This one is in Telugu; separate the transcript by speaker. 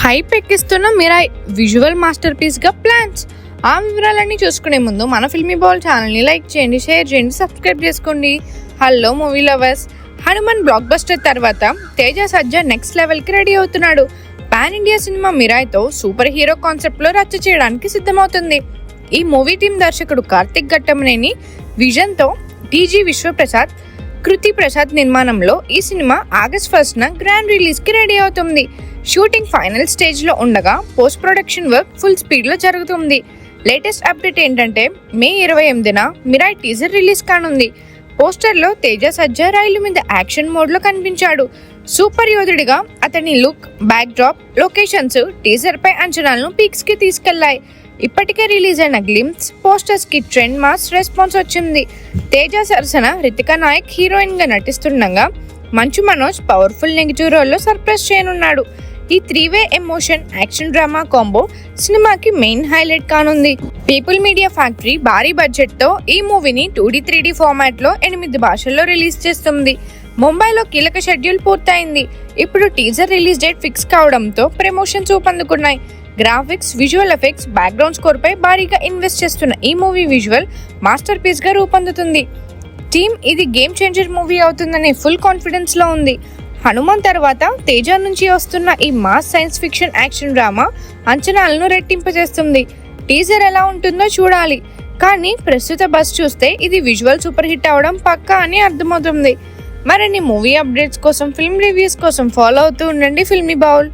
Speaker 1: హైప్ ఎక్కిస్తున్న మిరాయ్ విజువల్ మాస్టర్ పీస్ గా ప్లాన్స్. ఆ వివరాలన్నీ చూసుకునే ముందు మన ఫిల్మీ బౌల్ ఛానల్ ని లైక్ చేయండి, షేర్ చేయండి, సబ్స్క్రైబ్ చేసుకోండి. Hello movie lovers, Hanuman blockbuster తర్వాత తేజ సజ్జా నెక్స్ట్ లెవెల్ కి రెడీ అవుతున్నాడు. పాన్ ఇండియా సినిమా మిరాయ్ తో సూపర్ హీరో కాన్సెప్ట్ లో రచ్చ చేయడానికి సిద్ధమవుతుంది. ఈ మూవీ టీం దర్శకుడు కార్తిక్ ఘట్టమనేని విజన్ తో టీజీ విశ్వప్రసాద్, కృతి ప్రసాద్ నిర్మాణంలో ఈ సినిమా ఆగస్ట్ 1న గ్రాండ్ రిలీజ్ కి రెడీ అవుతుంది. షూటింగ్ ఫైనల్ స్టేజ్ లో ఉండగా post production work full speed లో జరుగుతుంది. లేటెస్ట్ అప్డేట్ ఏంటంటే మే 28న మిరాయ్ టీజర్ రిలీజ్ కానుంది. పోస్టర్ లో తేజ సజ్జా రైలు మీద యాక్షన్ మోడ్ లో కనిపించాడు. సూపర్ యోధుడిగా అతని look, backdrop, locations teaser పై అంచనాలను పీక్స్ కి తీసుకెళ్లాయి. ఇప్పటికే రిలీజ్ అయిన గ్లిమ్స్ పోస్టర్స్ కి ట్రెండ్ మాస్ రెస్పాన్స్ వచ్చింది. తేజ సరసన రితికా నాయక్ హీరోయిన్ గా నటిస్తుండగా మంచు మనోజ్ పవర్ఫుల్ నెగిటివ్ రోల్లో సర్ప్రైజ్ చేయనున్నాడు. ఈ 3-వే ఎమోషన్ యాక్షన్ డ్రామా కాంబో సినిమాకి మెయిన్ హైలైట్ కానుంది. పీపుల్ మీడియా ఫ్యాక్టరీ భారీ బడ్జెట్ తో ఈ మూవీని 2D 3D ఫార్మాట్ లో 8 భాషల్లో రిలీజ్ చేస్తుంది. ముంబైలో కీలక షెడ్యూల్ పూర్తయింది. ఇప్పుడు టీజర్ రిలీజ్ డేట్ ఫిక్స్ కావడంతో ప్రమోషన్స్ ఊపందుకున్నాయి. Graphics, visual effects, background score పై భారీగా ఇన్వెస్ట్ చేస్తున్న ఈ మూవీ విజువల్ మాస్టర్ పీస్ గా రూపొందుతుంది. టీమ్ ఇది గేమ్ చేంజర్ మూవీ అవుతుందనే ఫుల్ కాన్ఫిడెన్స్ లో ఉంది. హనుమాన్ తర్వాత తేజ నుంచి వస్తున్న ఈ mass science fiction action drama అంచనాలను రెట్టింపజేస్తుంది. టీజర్ ఎలా ఉంటుందో చూడాలి, కానీ ప్రస్తుత బస్ చూస్తే ఇది విజువల్ సూపర్ హిట్ అవడం పక్కా అని అర్థమవుతుంది. మరిన్ని మూవీ అప్డేట్స్ కోసం, ఫిల్మ్ రివ్యూస్ కోసం ఫాలో అవుతూ ఉండండి ఫిల్మీ బౌల్.